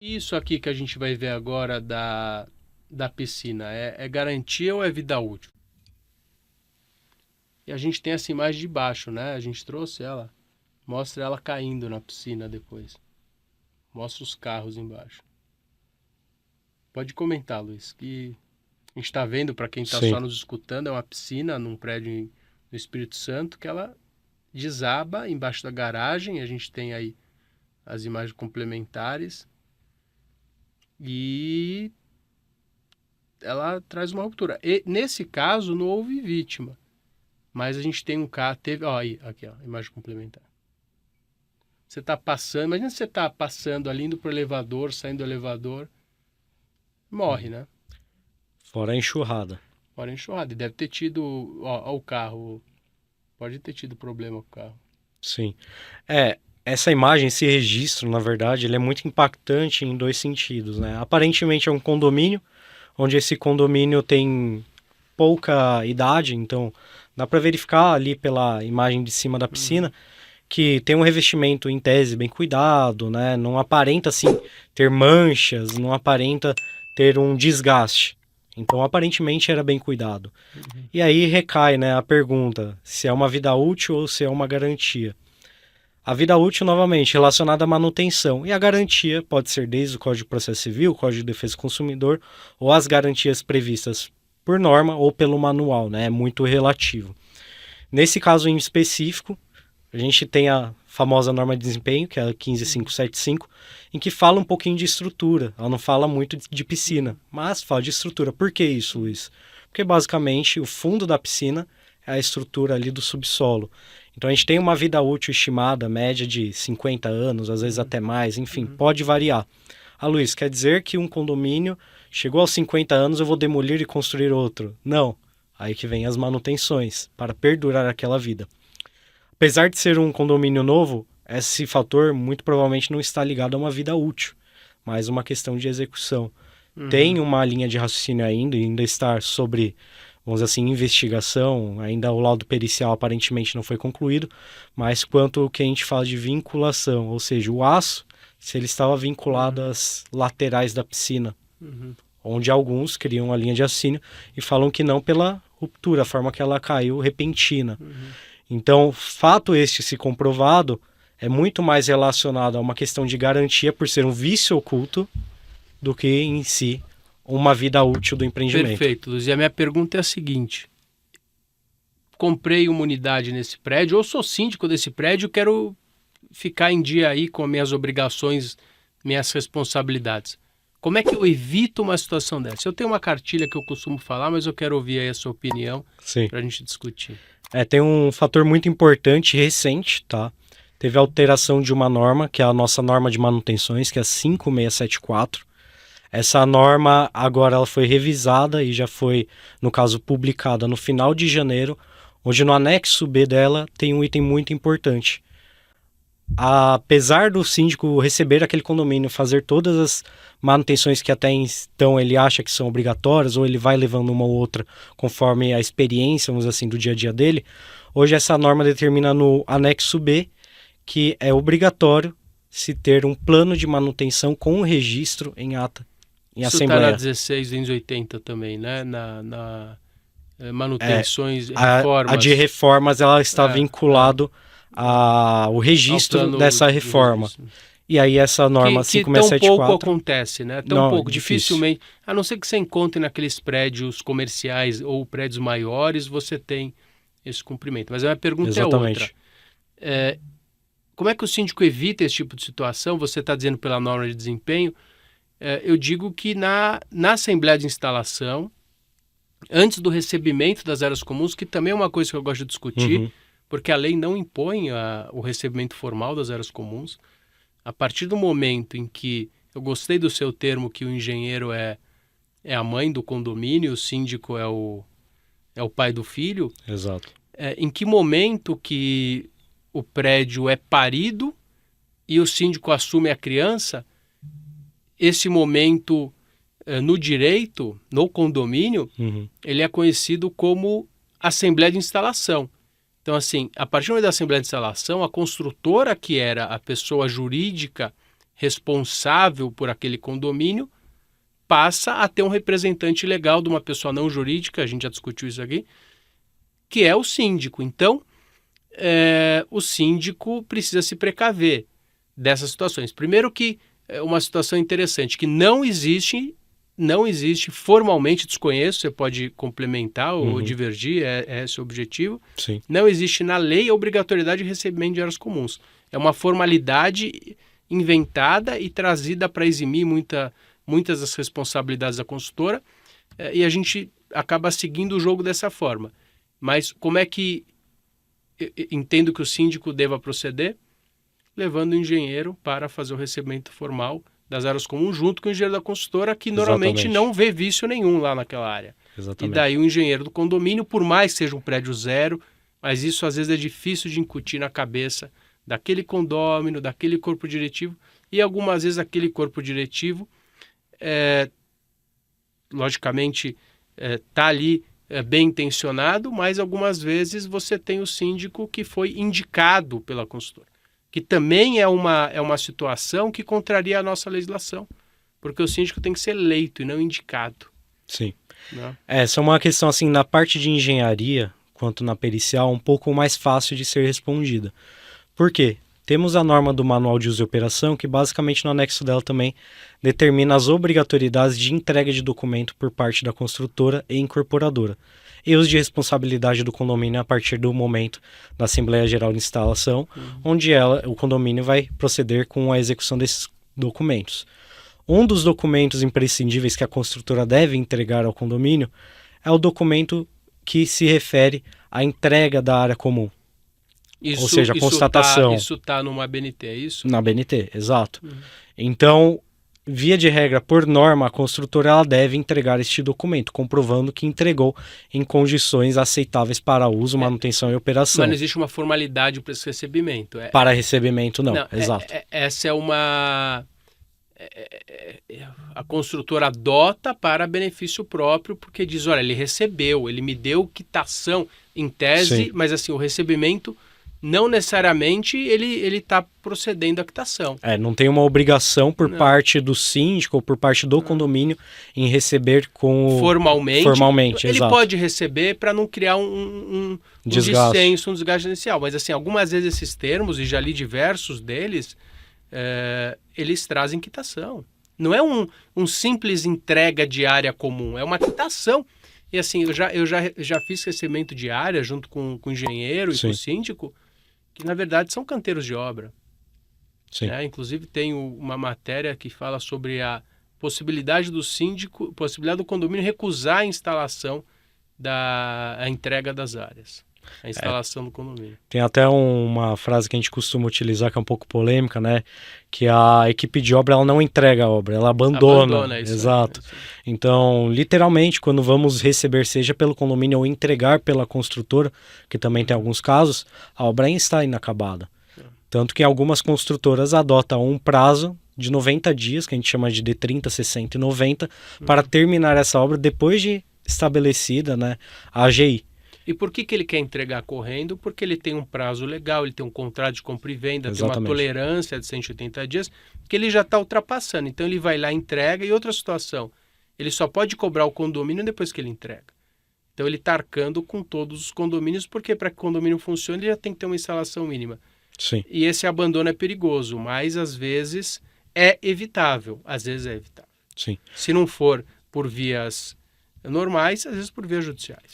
Isso aqui que a gente vai ver agora da piscina, é garantia ou é vida útil? E a gente tem essa imagem de baixo, né? A gente trouxe ela. Mostra ela caindo na piscina depois. Mostra os carros embaixo. Pode comentar, Luiz, que a gente está vendo, para quem está Sim. só nos escutando, é uma piscina num prédio no Espírito Santo que ela desaba embaixo da garagem. A gente tem aí as imagens complementares e ela traz uma ruptura. E, nesse caso, não houve vítima, mas a gente tem um carro, teve, ó, aí, aqui, ó, imagem complementar. Você está passando, imagina você está passando ali, indo para o elevador, saindo do elevador, morre, né? Fora a enxurrada. Fora enxurrada. E deve ter tido, ó, o carro, pode ter tido problema com o carro. Sim. Essa imagem, esse registro, na verdade, ele é muito impactante em dois sentidos, né? Aparentemente é um condomínio, onde esse condomínio tem pouca idade, então dá para verificar ali pela imagem de cima da piscina que tem um revestimento em tese bem cuidado, né? Não aparenta assim ter manchas, não aparenta ter um desgaste. Então aparentemente era bem cuidado. E aí recai, né, a pergunta se é uma vida útil ou se é uma garantia. A vida útil, novamente, relacionada à manutenção. E a garantia pode ser desde o Código de Processo Civil, o Código de Defesa do Consumidor, ou as garantias previstas por norma ou pelo manual, né? É muito relativo. Nesse caso em específico, a gente tem a famosa norma de desempenho, que é a 15575, em que fala um pouquinho de estrutura. Ela não fala muito de piscina, mas fala de estrutura. Por que isso, Luiz? Porque basicamente o fundo da piscina é a estrutura ali do subsolo. Então a gente tem uma vida útil estimada, média de 50 anos, às vezes até mais, enfim, pode variar. Ah, Luiz, quer dizer que um condomínio chegou aos 50 anos, eu vou demolir e construir outro? Não. Aí que vem as manutenções, para perdurar aquela vida. Apesar de ser um condomínio novo, esse fator muito provavelmente não está ligado a uma vida útil, mas uma questão de execução. Tem uma linha de raciocínio ainda está sobre, vamos dizer assim, investigação, ainda o laudo pericial aparentemente não foi concluído, mas quanto ao que a gente fala de vinculação, ou seja, o aço, se ele estava vinculado às laterais da piscina, onde alguns criam a linha de raciocínio e falam que não pela ruptura, a forma que ela caiu repentina. Então, fato este se comprovado é muito mais relacionado a uma questão de garantia por ser um vício oculto do que em si uma vida útil do empreendimento. Perfeito, Luz. E a minha pergunta é a seguinte: comprei uma unidade nesse prédio, ou sou síndico desse prédio, quero ficar em dia aí com minhas obrigações, minhas responsabilidades. Como é que eu evito uma situação dessa? Eu tenho uma cartilha que eu costumo falar, mas eu quero ouvir aí a sua opinião para a gente discutir. Tem um fator muito importante recente, tá? Teve a alteração de uma norma, que é a nossa norma de manutenções, que é a 5674. Essa norma agora ela foi revisada e já foi, no caso, publicada no final de janeiro, onde no anexo B dela tem um item muito importante. Apesar do síndico receber aquele condomínio, fazer todas as manutenções que até então ele acha que são obrigatórias, ou ele vai levando uma ou outra conforme a experiência, vamos dizer assim, do dia a dia dele, hoje essa norma determina no anexo B que é obrigatório se ter um plano de manutenção com registro em ata, em Isso assembleia. está na 1680 também, né? Na manutenções, reformas. A de reformas ela está vinculado ao registro dessa reforma. E aí essa norma 5674... Que tão pouco acontece, né? Tão não, pouco, dificilmente. A não ser que você encontre naqueles prédios comerciais ou prédios maiores, você tem esse cumprimento. Mas a minha pergunta Exatamente. é outra. Como é que o síndico evita esse tipo de situação? Você está dizendo pela norma de desempenho. Eu digo que na Assembleia de Instalação, antes do recebimento das áreas comuns, que também é uma coisa que eu gosto de discutir, porque a lei não impõe o recebimento formal das áreas comuns. A partir do momento em que, eu gostei do seu termo, que o engenheiro é a mãe do condomínio, o síndico é o pai do filho. Exato. Em que momento que o prédio é parido e o síndico assume a criança, esse momento no direito, no condomínio, ele é conhecido como Assembleia de Instalação. Então, assim, a partir do momento da Assembleia de Instalação, a construtora, que era a pessoa jurídica responsável por aquele condomínio passa a ter um representante legal de uma pessoa não jurídica, a gente já discutiu isso aqui, que é o síndico. Então, o síndico precisa se precaver dessas situações. Primeiro que é uma situação interessante, que não existe formalmente, desconheço, você pode complementar ou divergir, é esse o objetivo. Sim. Não existe na lei a obrigatoriedade de recebimento de áreas comuns. É uma formalidade inventada e trazida para eximir muitas das responsabilidades da consultora, e a gente acaba seguindo o jogo dessa forma. Mas como é que entendo que o síndico deva proceder? Levando o engenheiro para fazer o recebimento formal das áreas comuns junto com o engenheiro da consultora, que normalmente não vê vício nenhum lá naquela área. Exatamente. E daí o engenheiro do condomínio, por mais que seja um prédio zero, mas isso às vezes é difícil de incutir na cabeça daquele condômino, daquele corpo diretivo, e algumas vezes aquele corpo diretivo logicamente está ali bem intencionado, mas algumas vezes você tem o síndico que foi indicado pela consultora, que também é uma situação que contraria a nossa legislação, porque o síndico tem que ser eleito e não indicado. Sim. Né? Essa é uma questão, assim, na parte de engenharia, quanto na pericial, um pouco mais fácil de ser respondida. Por quê? Temos a norma do Manual de Uso e Operação, que basicamente no anexo dela também determina as obrigatoriedades de entrega de documento por parte da construtora e incorporadora, e os de responsabilidade do condomínio a partir do momento da Assembleia Geral de Instalação, onde o condomínio vai proceder com a execução desses documentos. Um dos documentos imprescindíveis que a construtora deve entregar ao condomínio é o documento que se refere à entrega da área comum. Ou seja, a constatação. Isso está numa ABNT, é isso? Na ABNT, exato. Então, via de regra, por norma, a construtora ela deve entregar este documento, comprovando que entregou em condições aceitáveis para uso, manutenção e operação. Mas não existe uma formalidade para esse recebimento. Para recebimento, não. Exato. Essa é uma... a construtora adota para benefício próprio, porque diz, olha, ele recebeu, ele me deu quitação em tese, Sim. mas assim, o recebimento não necessariamente ele está procedendo à quitação. Não tem uma obrigação por parte do síndico ou por parte do condomínio em receber com formalmente, ele exato. pode receber para não criar um dissenso, um desgaste inicial, mas assim, algumas vezes esses termos, e já li diversos deles, eles trazem quitação. Não é um simples entrega de área comum, é uma quitação. E assim, eu já fiz recebimento de área junto com o engenheiro e com o síndico, que na verdade são canteiros de obra. Sim. Né? Inclusive tem uma matéria que fala sobre a possibilidade do condomínio recusar a instalação a entrega das áreas. A instalação do condomínio. Tem até uma frase que a gente costuma utilizar, que é um pouco polêmica, né? Que a equipe de obra ela não entrega a obra, ela abandona. Isso. Exato. Então, literalmente, quando vamos receber, seja pelo condomínio ou entregar pela construtora, que também tem alguns casos, a obra ainda está inacabada. Tanto que algumas construtoras adotam um prazo de 90 dias, que a gente chama de 30, 60 e 90, para terminar essa obra depois de estabelecida, né, a AGI. E por que ele quer entregar correndo? Porque ele tem um prazo legal, ele tem um contrato de compra e venda, Exatamente. tem uma tolerância de 180 dias, que ele já está ultrapassando. Então ele vai lá e entrega. E outra situação, ele só pode cobrar o condomínio depois que ele entrega. Então ele está arcando com todos os condomínios, porque para que o condomínio funcione, ele já tem que ter uma instalação mínima. Sim. E esse abandono é perigoso, mas às vezes é evitável. Às vezes é evitável. Sim. Se não for por vias normais, às vezes por vias judiciais.